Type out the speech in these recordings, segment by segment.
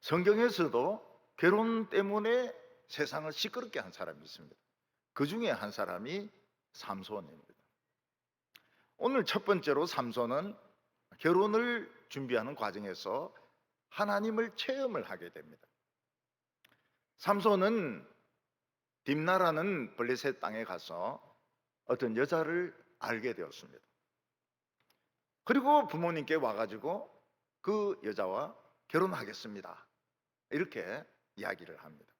성경에서도 결혼 때문에 세상을 시끄럽게 한 사람이 있습니다. 그 중에 한 사람이 삼손입니다. 오늘 첫 번째로 삼손은 결혼을 준비하는 과정에서 하나님을 체험을 하게 됩니다. 삼손은 딥나라는 블레셋 땅에 가서 어떤 여자를 알게 되었습니다. 그리고 부모님께 와가지고 그 여자와 결혼하겠습니다, 이렇게 이야기를 합니다.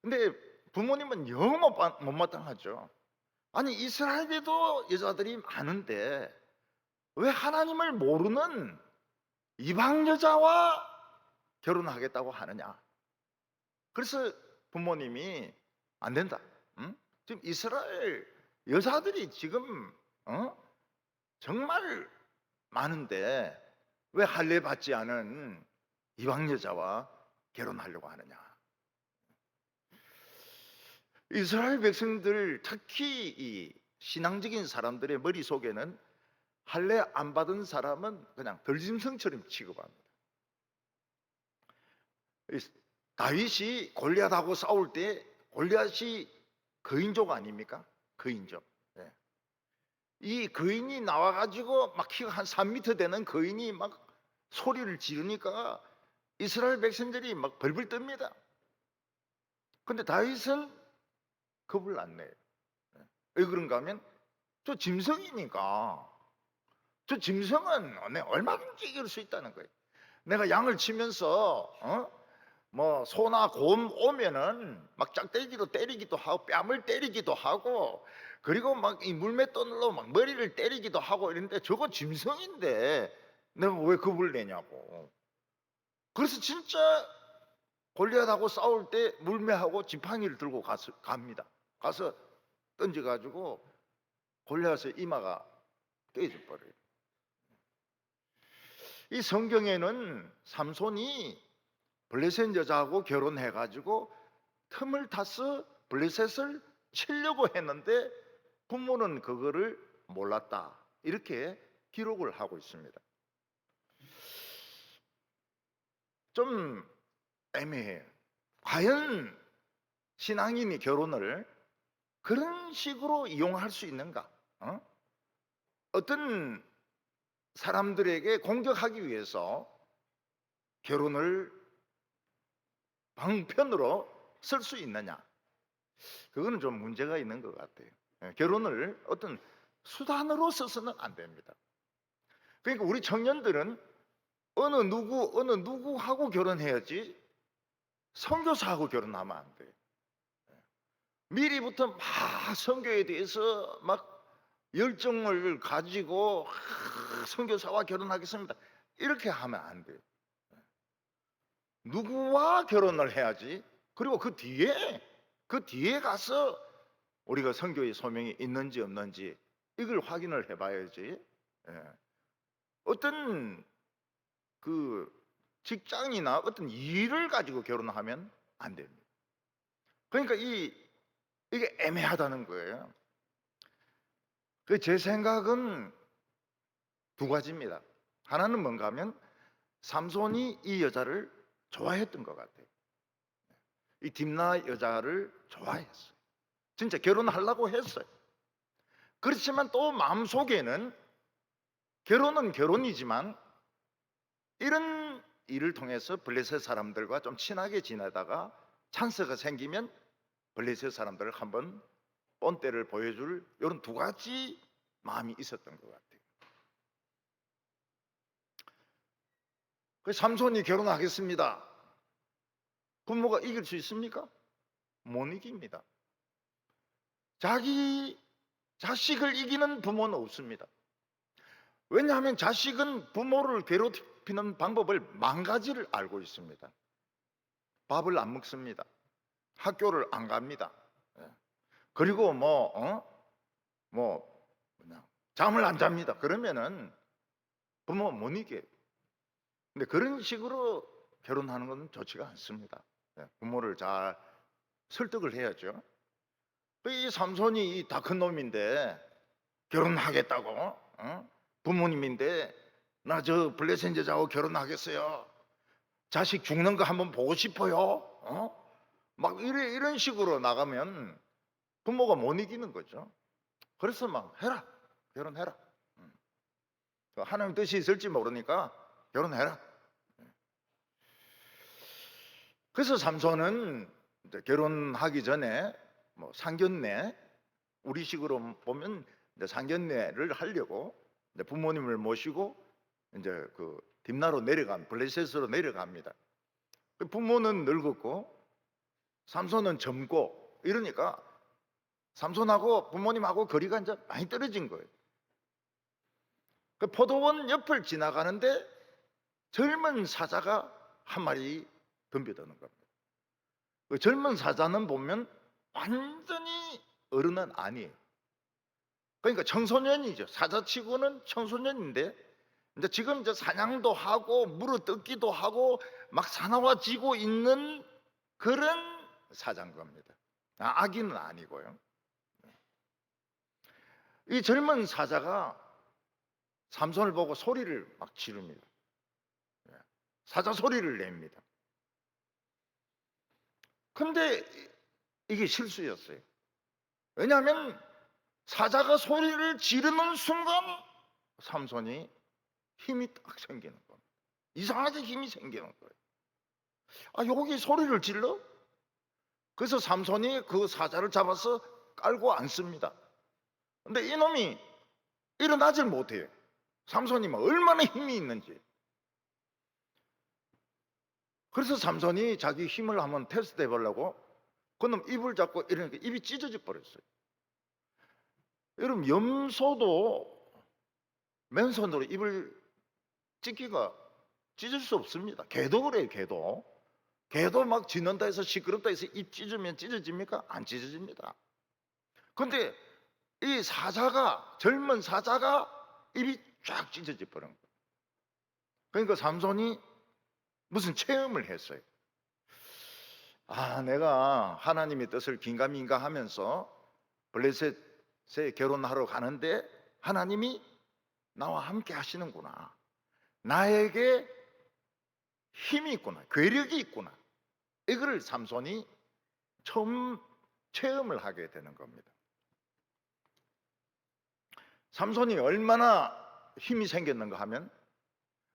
근데 부모님은 영 못마땅하죠. 아니, 이스라엘에도 여자들이 많은데 왜 하나님을 모르는 이방 여자와 결혼하겠다고 하느냐. 그래서 부모님이 안 된다. 응? 지금 이스라엘 여자들이 지금 정말 많은데 왜 할례 받지 않은 이방 여자와 결혼하려고 하느냐. 이스라엘 백성들, 특히 이 신앙적인 사람들의 머릿속에는 할례 안 받은 사람은 그냥 덜짐승처럼 취급합니다. 다윗이 골리앗하고 싸울 때 골리앗이 거인족 아닙니까? 거인족. 네. 이 거인이 나와가지고 막 키가 한 3m 되는 거인이 막 소리를 지르니까 이스라엘 백성들이 막 벌벌 뜹니다. 근데 다윗은 겁을 안 내요. 왜 그런가 하면 저 짐승이니까, 저 짐승은 내가 얼마든지 이길 수 있다는 거예요. 내가 양을 치면서 뭐 소나 곰 오면은 막 짝대기로 때리기도 하고 뺨을 때리기도 하고, 그리고 막 이 물맷돌로 막 머리를 때리기도 하고 이런데 저거 짐승인데 내가 왜 겁을 내냐고. 그래서 진짜 골리앗하고 싸울 때 물매하고 지팡이를 들고 갑니다. 가서 던져가지고 골리앗의 이마가 깨져 버려요. 이 성경에는 삼손이 블레셋 여자하고 결혼해가지고 틈을 타서 블레셋을 치려고 했는데 부모는 그거를 몰랐다, 이렇게 기록을 하고 있습니다. 좀 애매해요. 과연 신앙인이 결혼을 그런 식으로 이용할 수 있는가? 어떤 사람들에게 공격하기 위해서 결혼을 방편으로 쓸 수 있느냐? 그거는 좀 문제가 있는 것 같아요. 결혼을 어떤 수단으로 써서는 안 됩니다. 그러니까 우리 청년들은 어느 누구하고 결혼해야지 선교사하고 결혼하면 안 돼요. 미리부터 막 선교에 대해서 막 열정을 가지고 선교사와 결혼하겠습니다, 이렇게 하면 안 돼요. 누구와 결혼을 해야지. 그리고 그 뒤에 가서 우리가 선교의 소명이 있는지 없는지 이걸 확인을 해봐야지. 어떤 그 직장이나 어떤 일을 가지고 결혼하면 안 됩니다. 그러니까 이게 애매하다는 거예요. 제 생각은 두 가지입니다. 하나는 뭔가 하면 삼손이 이 여자를 좋아했던 것 같아요. 이 딥나 여자를 좋아했어요. 진짜 결혼하려고 했어요. 그렇지만 또 마음속에는 결혼은 결혼이지만 이런 일을 통해서 블레셋 사람들과 좀 친하게 지내다가 찬스가 생기면 블레셋 사람들을 한번 본때를 보여줄 이런 두 가지 마음이 있었던 것 같아요. 삼손이 결혼하겠습니다, 부모가 이길 수 있습니까? 못 이깁니다. 자기 자식을 이기는 부모는 없습니다. 왜냐하면 자식은 부모를 괴롭히는 방법을 만 가지를 알고 있습니다. 밥을 안 먹습니다. 학교를 안 갑니다. 그리고 잠을 안 잡니다. 그러면은 부모 못 이겨요. 근데 그런 식으로 결혼하는 건 좋지가 않습니다. 부모를 잘 설득을 해야죠. 이 삼손이 다 큰 놈인데 결혼하겠다고, 부모님인데 나 저 블레셋 여자하고 결혼하겠어요, 자식 죽는 거 한번 보고 싶어요. 막 이런 식으로 나가면 부모가 못 이기는 거죠. 그래서 막 해라, 결혼해라. 하나님 뜻이 있을지 모르니까 결혼해라. 그래서 삼손은 이제 결혼하기 전에 뭐 상견례, 우리식으로 보면 이제 상견례를 하려고 이제 부모님을 모시고 이제 그 딥나로 블레셋으로 내려갑니다. 부모는 늙었고 삼손은 젊고 이러니까 삼손하고 부모님하고 거리가 이제 많이 떨어진 거예요. 그 포도원 옆을 지나가는데 젊은 사자가 한 마리 덤벼드는 겁니다. 그 젊은 사자는 보면 완전히 어른은 아니에요. 그러니까 청소년이죠. 사자치고는 청소년인데 이제 지금 이제 사냥도 하고 물어뜯기도 하고 막 사나워지고 있는 그런 사자인 겁니다. 아기는 아니고요. 이 젊은 사자가 삼손을 보고 소리를 막 지릅니다. 사자 소리를 냅니다. 근데 이게 실수였어요. 왜냐하면 사자가 소리를 지르는 순간 삼손이 힘이 딱 생기는 겁니다. 이상하게 힘이 생기는 거예요. 여기 소리를 질러? 그래서 삼손이 그 사자를 잡아서 깔고 앉습니다. 근데 이놈이 일어나질 못해요. 삼손이 얼마나 힘이 있는지. 그래서 삼손이 자기 힘을 한번 테스트 해보려고 그놈 입을 잡고 이러니까 입이 찢어져 버렸어요. 여러분, 염소도 맨손으로 입을 찢을 수 없습니다. 개도 그래요. 개도 막 짖는다 해서 시끄럽다 해서 입 찢으면 찢어집니까? 안 찢어집니다. 근데 이 젊은 사자가 입이 쫙 찢어져 버린 거예요. 그러니까 삼손이 무슨 체험을 했어요. 내가 하나님의 뜻을 긴가민가 하면서 블레셋에 결혼하러 가는데 하나님이 나와 함께 하시는구나. 나에게 힘이 있구나. 괴력이 있구나. 이걸 삼손이 처음 체험을 하게 되는 겁니다. 삼손이 얼마나 힘이 생겼는가 하면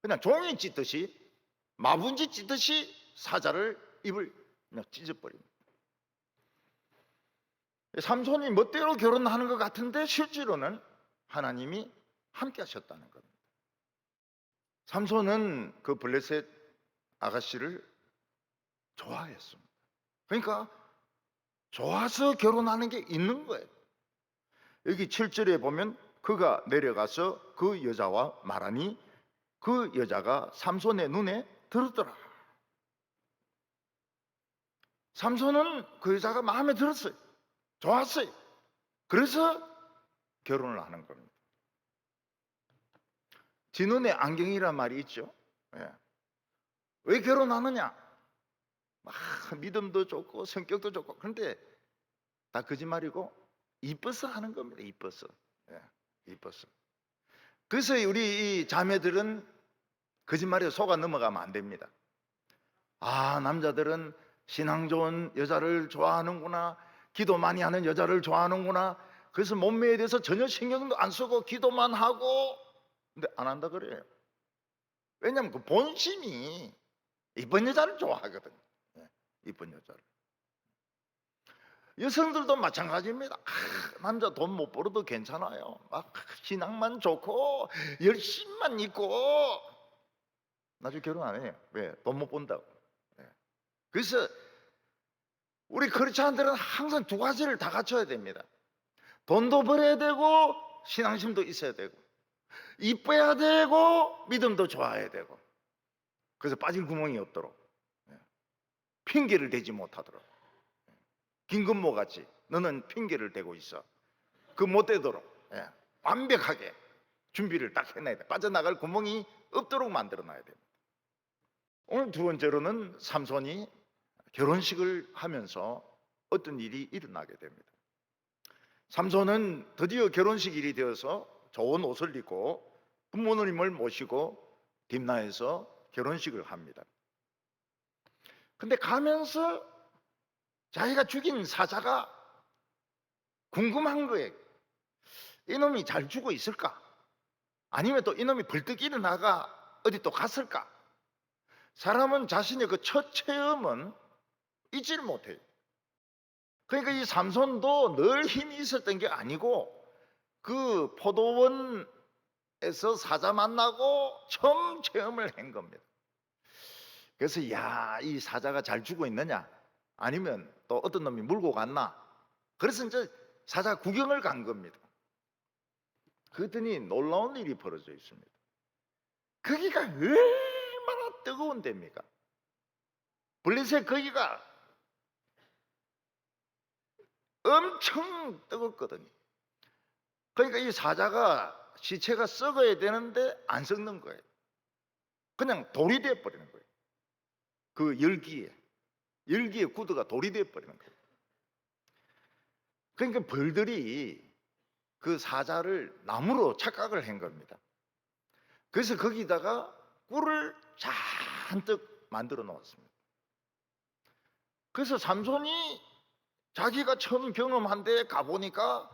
그냥 종이 찢듯이 마분지 찢듯이 사자를 입을 그냥 찢어버립니다. 삼손이 멋대로 결혼하는 것 같은데 실제로는 하나님이 함께 하셨다는 겁니다. 삼손은 그 블레셋 아가씨를 좋아했습니다. 그러니까 좋아서 결혼하는 게 있는 거예요. 여기 7절에 보면 그가 내려가서 그 여자와 말하니 그 여자가 삼손의 눈에 들었더라. 삼손은 그 여자가 마음에 들었어요. 좋았어요. 그래서 결혼을 하는 겁니다. 지 눈에 안경이란 말이 있죠. 왜 결혼하느냐? 믿음도 좋고 성격도 좋고. 그런데 다 거짓말이고 이뻐서 하는 겁니다. 이뻐서. 그래서 우리 이 자매들은 거짓말에 속아 넘어가면 안 됩니다. 남자들은 신앙 좋은 여자를 좋아하는구나. 기도 많이 하는 여자를 좋아하는구나. 그래서 몸매에 대해서 전혀 신경도 안 쓰고 기도만 하고 근데 안 한다 그래요. 왜냐하면 그 본심이 이쁜 여자를 좋아하거든요. 이쁜 여자를. 여성들도 마찬가지입니다. 남자 돈 못 벌어도 괜찮아요. 신앙만 좋고 열심만 있고 나중에 결혼 안 해요. 왜? 돈 못 번다고. 그래서 우리 크리스찬들은 항상 두 가지를 다 갖춰야 됩니다. 돈도 벌어야 되고 신앙심도 있어야 되고 이뻐야 되고 믿음도 좋아야 되고. 그래서 빠질 구멍이 없도록 핑계를 대지 못하도록. 김건모 같이 너는 핑계를 대고 있어. 그 못 되도록 완벽하게 준비를 딱 해놔야 돼. 빠져나갈 구멍이 없도록 만들어놔야 됩니다. 오늘 두 번째로는 삼손이 결혼식을 하면서 어떤 일이 일어나게 됩니다. 삼손은 드디어 결혼식일이 되어서 좋은 옷을 입고 부모님을 모시고 딥나에서 결혼식을 합니다. 근데 가면서 자기가 죽인 사자가 궁금한 거예요. 이놈이 잘 죽어 있을까? 아니면 또 이놈이 벌떡 일어나가 어디 또 갔을까? 사람은 자신의 그 첫 체험은 잊지를 못해요. 그러니까 이 삼손도 늘 힘이 있었던 게 아니고 그 포도원에서 사자 만나고 처음 체험을 한 겁니다. 그래서 야, 이 사자가 잘 죽어 있느냐? 아니면 또 어떤 놈이 물고 갔나? 그래서 이제 사자 구경을 간 겁니다. 그랬더니 놀라운 일이 벌어져 있습니다. 거기가 얼마나 뜨거운 데입니까? 블레셋 거기가 엄청 뜨겁거든요. 그러니까 이 사자가 시체가 썩어야 되는데 안 썩는 거예요. 그냥 돌이 되어 버리는 거예요. 그 열기에 구두가 돌이 되어 버리는 거예요. 그러니까 벌들이 그 사자를 나무로 착각을 한 겁니다. 그래서 거기다가 꿀을 잔뜩 만들어 놓았습니다. 그래서 삼손이 자기가 처음 경험한 데 가보니까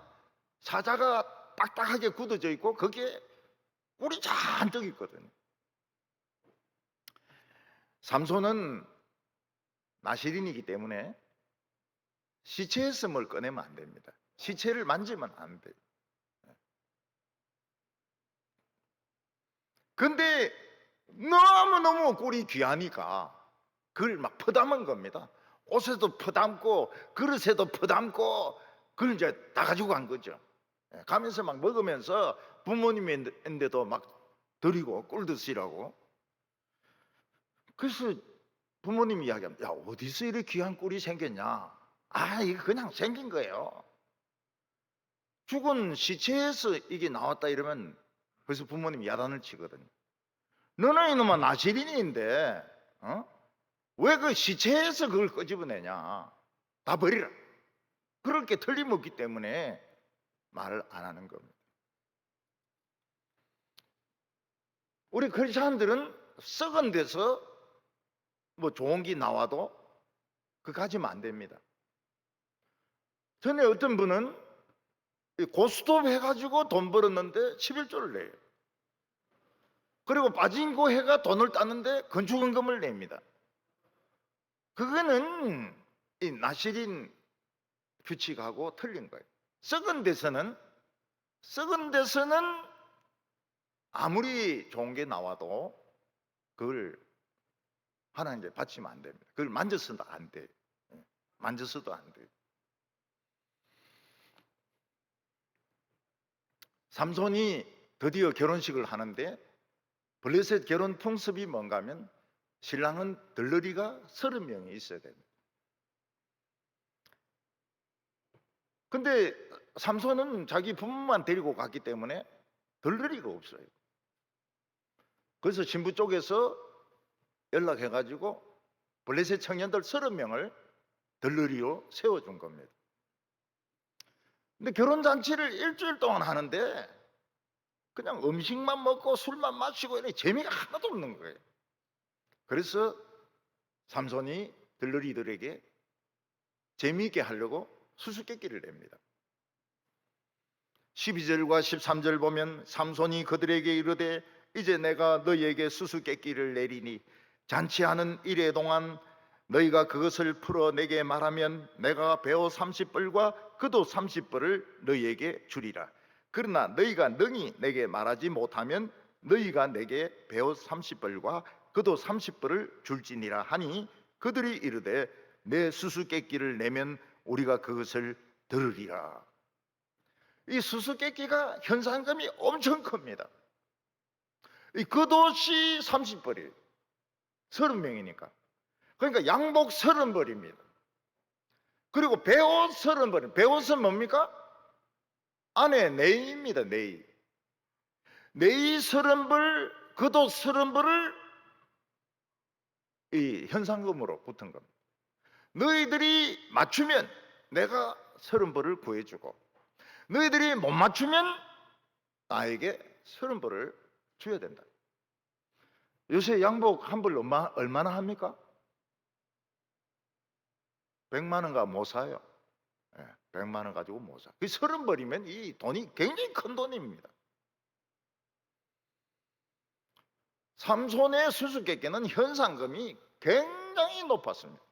사자가 딱딱하게 굳어져 있고 거기에 꿀이 잔뜩 있거든요. 삼손은 나시린이기 때문에 시체에서 뭘 꺼내면 안 됩니다. 시체를 만지면 안 돼요. 근데 너무너무 꿀이 귀하니까 그걸 막 퍼담은 겁니다. 옷에도 퍼담고 그릇에도 퍼담고 그걸 이제 다 가지고 간 거죠. 가면서 막 먹으면서 부모님인데도 막 드리고 꿀 드시라고. 그래서 부모님이 이야기합니다. 야, 어디서 이렇게 귀한 꿀이 생겼냐? 아, 이거 그냥 생긴 거예요. 죽은 시체에서 이게 나왔다 이러면 그래서 부모님이 야단을 치거든요. 너는 이놈아 나시린인데 왜 그 시체에서 그걸 끄집어내냐? 다 버리라. 그럴 게 틀림없기 때문에 말을 안 하는 겁니다. 우리 크리스찬들은 썩은 데서 뭐 좋은 게 나와도 그거 가지면 안 됩니다. 전에 어떤 분은 고스톱 해가지고 돈 벌었는데 11조를 내요. 그리고 빠진고 해가 돈을 따는데 건축원금을 냅니다. 그거는 이 나시린 규칙하고 틀린 거예요. 썩은 데서는 아무리 좋은 게 나와도 그걸 하나님께 바치면 안 됩니다. 그걸 만져서도 안 돼요. 만져서도 안 돼요. 삼손이 드디어 결혼식을 하는데 블레셋 결혼 풍습이 뭔가 하면 신랑은 들러리가 30명이 있어야 됩니다. 근데 삼손은 자기 부모만 데리고 갔기 때문에 들러리가 없어요. 그래서 신부 쪽에서 연락해가지고 블레셋 청년들 30명을 들러리로 세워준 겁니다. 근데 결혼잔치를 일주일 동안 하는데 그냥 음식만 먹고 술만 마시고 이렇게 재미가 하나도 없는 거예요. 그래서 삼손이 들러리들에게 재미있게 하려고 수수께끼를 냅니다. 12절과 13절 보면 삼손이 그들에게 이르되 이제 내가 너희에게 수수께끼를 내리니 잔치하는 이래 동안 너희가 그것을 풀어 내게 말하면 내가 배옷 30벌과 겉옷 30벌을 너희에게 주리라. 그러나 너희가 능히 내게 말하지 못하면 너희가 내게 배옷 30벌과 겉옷 30벌을 줄지니라 하니 그들이 이르되 내 수수께끼를 내면 우리가 그것을 들으리라. 이 수수께끼가 현상금이 엄청 큽니다. 이 겉옷이 30벌이에요. 30명이니까. 그러니까 양복 30벌입니다. 그리고 배옷 30벌. 배옷은 뭡니까? 안에 네이입니다. 네이. 네이 30벌, 겉옷 30벌을 이 현상금으로 붙은 겁니다. 너희들이 맞추면 내가 30벌을 구해주고 너희들이 못 맞추면 나에게 30벌을 줘야 된다. 요새 양복 한 벌 얼마나 합니까? 100만 원가 못 사요. 100만 원 가지고 못 사. 그 30벌이면 이 돈이 굉장히 큰 돈입니다. 삼손의 수수께끼는 현상금이 굉장히 높았습니다.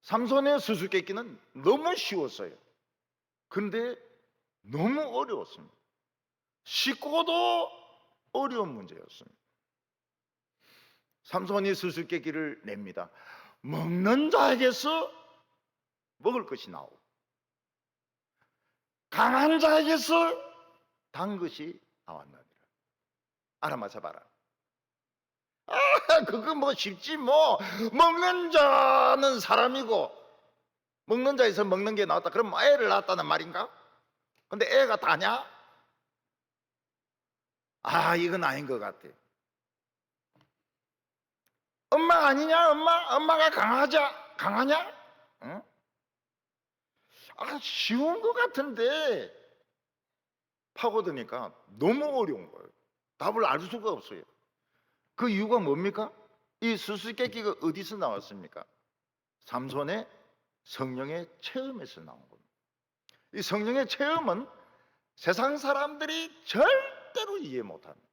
삼손의 수수께끼는 너무 쉬웠어요. 근데 너무 어려웠습니다. 쉽고도 어려운 문제였습니다. 삼손이 수수께끼를 냅니다. 먹는 자에게서 먹을 것이 나오고 강한 자에게서 단 것이 나왔느니라. 알아맞혀봐라. 그거 뭐 쉽지 뭐. 먹는 자는 사람이고 먹는 자에서 먹는 게 나왔다. 그럼 애를 낳았다는 말인가? 근데 애가 다냐? 이건 아닌 것 같아. 엄마 아니냐? 엄마가 강하냐? 응? 쉬운 것 같은데 파고드니까 너무 어려운 거예요. 답을 알 수가 없어요. 그 이유가 뭡니까? 이 수수께끼가 어디서 나왔습니까? 삼손의 성령의 체험에서 나온 겁니다. 이 성령의 체험은 세상 사람들이 절대로 이해 못합니다.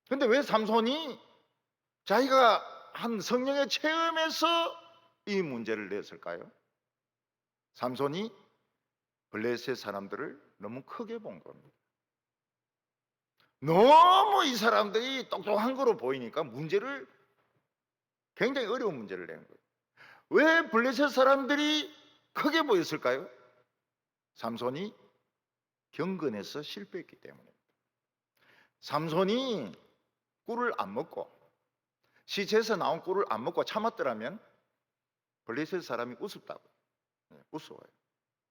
근데 왜 삼손이 자기가 한 성령의 체험에서 이 문제를 냈을까요? 삼손이 블레셋 사람들을 너무 크게 본 겁니다. 너무 이 사람들이 똑똑한 거로 보이니까 문제를 굉장히 어려운 문제를 낸 거예요. 왜 블레셋 사람들이 크게 보였을까요? 삼손이 경건에서 실패했기 때문입니다. 삼손이 꿀을 안 먹고 시체에서 나온 꿀을 안 먹고 참았더라면 블레셋 사람이 우습다고 우스워요.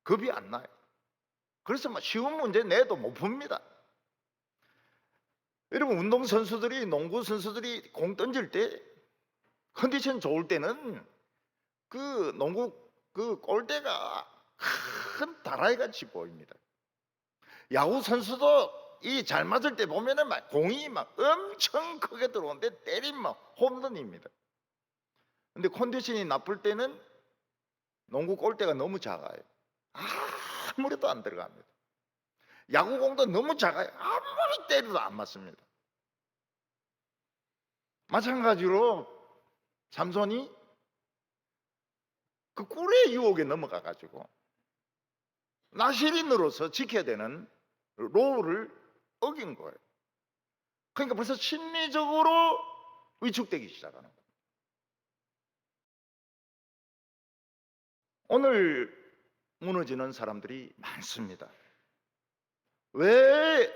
겁이 안 나요. 그래서 쉬운 문제 내도 못 풉니다. 여러분 운동선수들이 농구 선수들이 공 던질 때 컨디션 좋을 때는 그 농구 그 골대가 큰 다라이 같이 보입니다. 야구 선수도 이 잘 맞을 때 보면은 공이 엄청 크게 들어오는데 때리면 홈런입니다. 근데 컨디션이 나쁠 때는 농구 골대가 너무 작아요. 아무래도 안 들어갑니다. 야구공도 너무 작아요. 아무리 때려도 안 맞습니다. 마찬가지로 삼손이 그 꿀의 유혹에 넘어가가지고 나시린으로서 지켜야 되는 롤을 어긴 거예요. 그러니까 벌써 심리적으로 위축되기 시작하는 거예요. 오늘 무너지는 사람들이 많습니다. 왜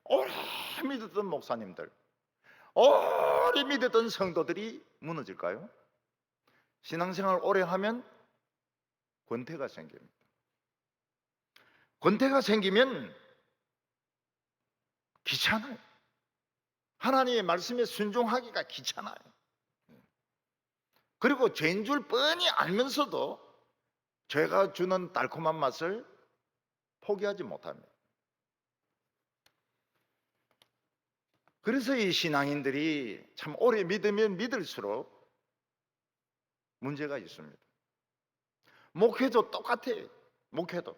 오래 믿었던 목사님들, 오래 믿었던 성도들이 무너질까요? 신앙생활 오래 하면 권태가 생깁니다. 권태가 생기면 귀찮아요. 하나님의 말씀에 순종하기가 귀찮아요. 그리고 죄인 줄 뻔히 알면서도 죄가 주는 달콤한 맛을 포기하지 못합니다. 그래서 이 신앙인들이 참 오래 믿으면 믿을수록 문제가 있습니다. 목회도 똑같아요. 목회도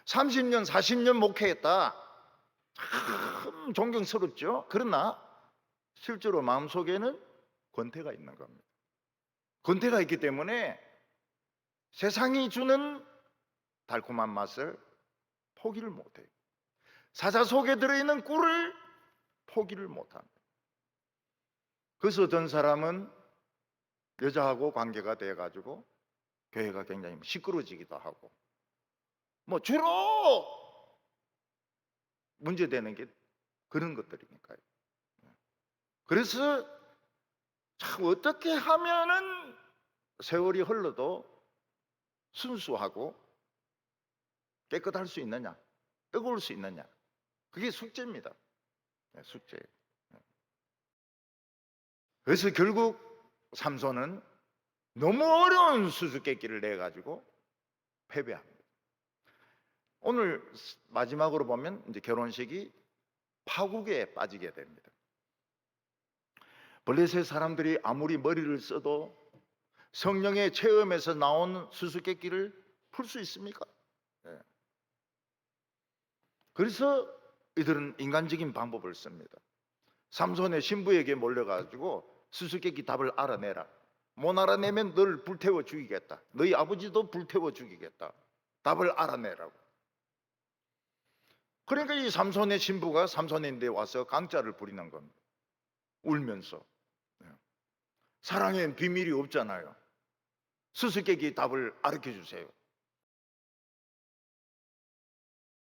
30년 40년 목회했다. 참 존경스럽죠. 그러나 실제로 마음속에는 권태가 있는 겁니다. 권태가 있기 때문에 세상이 주는 달콤한 맛을 포기를 못해요. 사자 속에 들어있는 꿀을 포기를 못합니다. 그래서 어떤 사람은 여자하고 관계가 돼가지고 교회가 굉장히 시끄러지기도 하고 주로 문제되는 게 그런 것들이니까요. 그래서 참 어떻게 하면은 세월이 흘러도 순수하고 깨끗할 수 있느냐, 뜨거울 수 있느냐, 그게 숙제입니다. 숙제. 그래서 결국 삼손은 너무 어려운 수수께끼를 내가지고 패배합니다. 오늘 마지막으로 보면 이제 결혼식이 파국에 빠지게 됩니다. 블레셋 사람들이 아무리 머리를 써도 성령의 체험에서 나온 수수께끼를 풀 수 있습니까? 예. 그래서 이들은 인간적인 방법을 씁니다. 삼손의 신부에게 몰려가지고 수수께끼 답을 알아내라. 못 알아내면 널 불태워 죽이겠다. 너희 아버지도 불태워 죽이겠다. 답을 알아내라고. 그러니까 이 삼손의 신부가 삼손인데 와서 강짜를 부리는 겁니다. 울면서. 사랑엔 비밀이 없잖아요. 수수께끼 답을 가르쳐 주세요.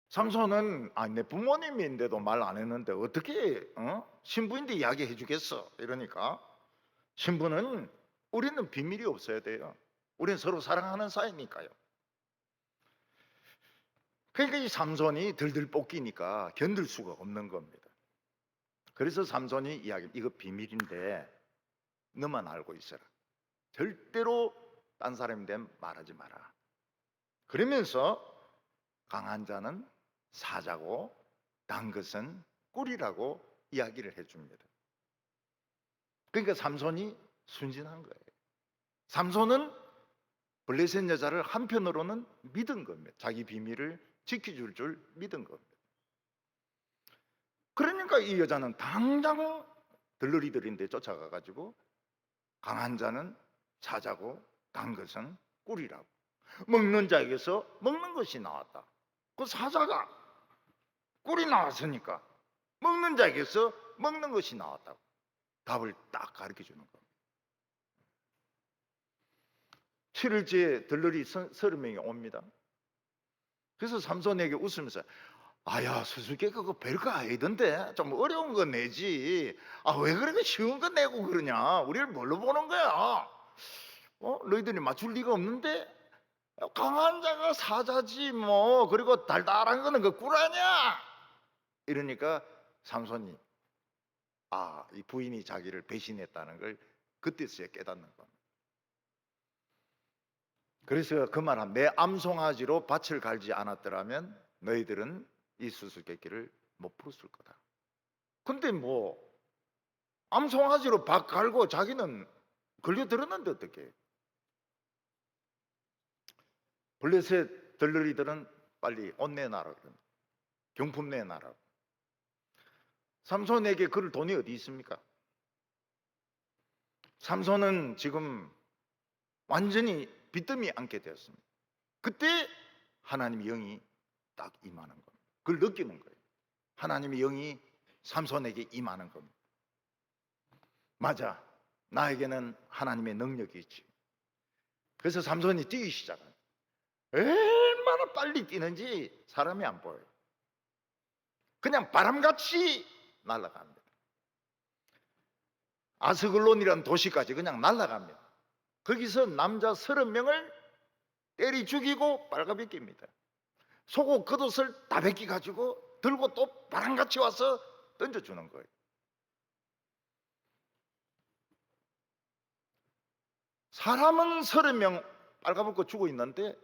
삼손은 내 부모님인데도 말 안 했는데 어떻게 신부인데 이야기해 주겠어? 이러니까 신부는 우리는 비밀이 없어야 돼요. 우리는 서로 사랑하는 사이니까요. 그러니까 이 삼손이 들들 볶이니까 견딜 수가 없는 겁니다. 그래서 삼손이 이야기, 이거 비밀인데 너만 알고 있어라. 절대로 딴 사람인데 말하지 마라. 그러면서 강한 자는 사자고 단 것은 꿀이라고 이야기를 해줍니다. 그러니까 삼손이 순진한 거예요. 삼손은 블레셋 여자를 한편으로는 믿은 겁니다. 자기 비밀을 지켜줄 줄 믿은 겁니다. 그러니까 이 여자는 당장 들러리들인데 쫓아가가지고 강한 자는 사자고 단 것은 꿀이라고, 먹는 자에게서 먹는 것이 나왔다. 그 사자가 꿀이 나왔으니까 먹는 자에게서 먹는 것이 나왔다고 답을 딱 가르쳐 주는 겁니다. 7일째에 들러리 30명이 옵니다. 그래서 삼손에게 웃으면서 아야, 수수께끼 그거 별거 아니던데 좀 어려운 거 내지. 왜 그렇게 쉬운 거 내고 그러냐? 우리를 뭘로 보는 거야? 너희들이 맞출 리가 없는데? 강한 자가 사자지 뭐. 그리고 달달한 거는 그 꿀 아니야? 이러니까 삼손이 이 부인이 자기를 배신했다는 걸 그때서야 깨닫는 겁니다. 그래서 그 말은 내 암송아지로 밭을 갈지 않았더라면 너희들은 이 수수께끼를 못 풀었을 거다. 근데 뭐 암송아지로 밭 갈고 자기는 걸려들었는데 어떻게? 블레셋 들러리들은 빨리 옷 내놔라 그럽니다. 경품 내놔라. 삼손에게 그럴 돈이 어디 있습니까? 삼손은 지금 완전히 빚더미 앉게 되었습니다. 그때 하나님의 영이 딱 임하는 겁니다. 그걸 느끼는 거예요. 하나님의 영이 삼손에게 임하는 겁니다. 맞아, 나에게는 하나님의 능력이 있지. 그래서 삼손이 뛰기 시작합니다. 얼마나 빨리 뛰는지 사람이 안 보여요. 그냥 바람같이 날아갑니다. 아스글론이라는 도시까지 그냥 날아갑니다. 거기서 남자 30명을 때리 죽이고 빨가벗깁니다. 속옷 겉옷을 다 벗기가지고 들고 또 바람같이 와서 던져주는 거예요. 사람은 30명 빨가벗고 죽어 있는데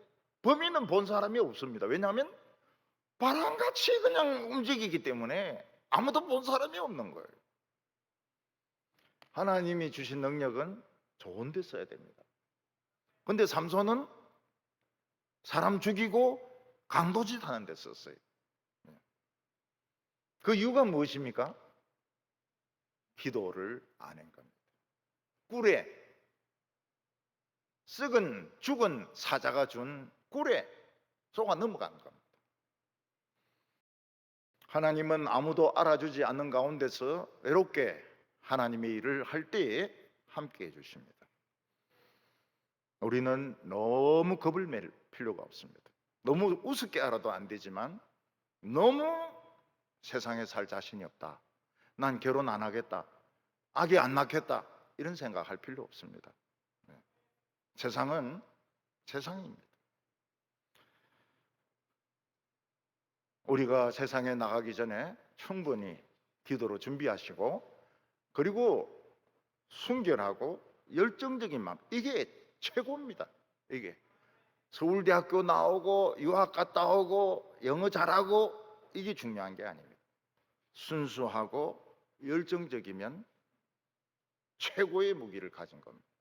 범인은 본 사람이 없습니다. 왜냐하면 바람같이 그냥 움직이기 때문에 아무도 본 사람이 없는 거예요. 하나님이 주신 능력은 좋은 데 써야 됩니다. 근데 삼손은 사람 죽이고 강도짓 하는 데 썼어요. 그 이유가 무엇입니까? 기도를 안 한 겁니다. 꿀에 썩은 죽은 사자가 준 꿀에 속아 넘어간 겁니다. 하나님은 아무도 알아주지 않는 가운데서 외롭게 하나님의 일을 할 때에 함께 해주십니다. 우리는 너무 겁을 낼 필요가 없습니다. 너무 우습게 알아도 안 되지만 너무 세상에 살 자신이 없다, 난 결혼 안 하겠다, 아기 안 낳겠다, 이런 생각할 필요 없습니다. 세상은 세상입니다. 우리가 세상에 나가기 전에 충분히 기도로 준비하시고, 그리고 순결하고 열정적인 마음, 이게 최고입니다. 이게 서울대학교 나오고 유학 갔다 오고 영어 잘하고 이게 중요한 게 아닙니다. 순수하고 열정적이면 최고의 무기를 가진 겁니다.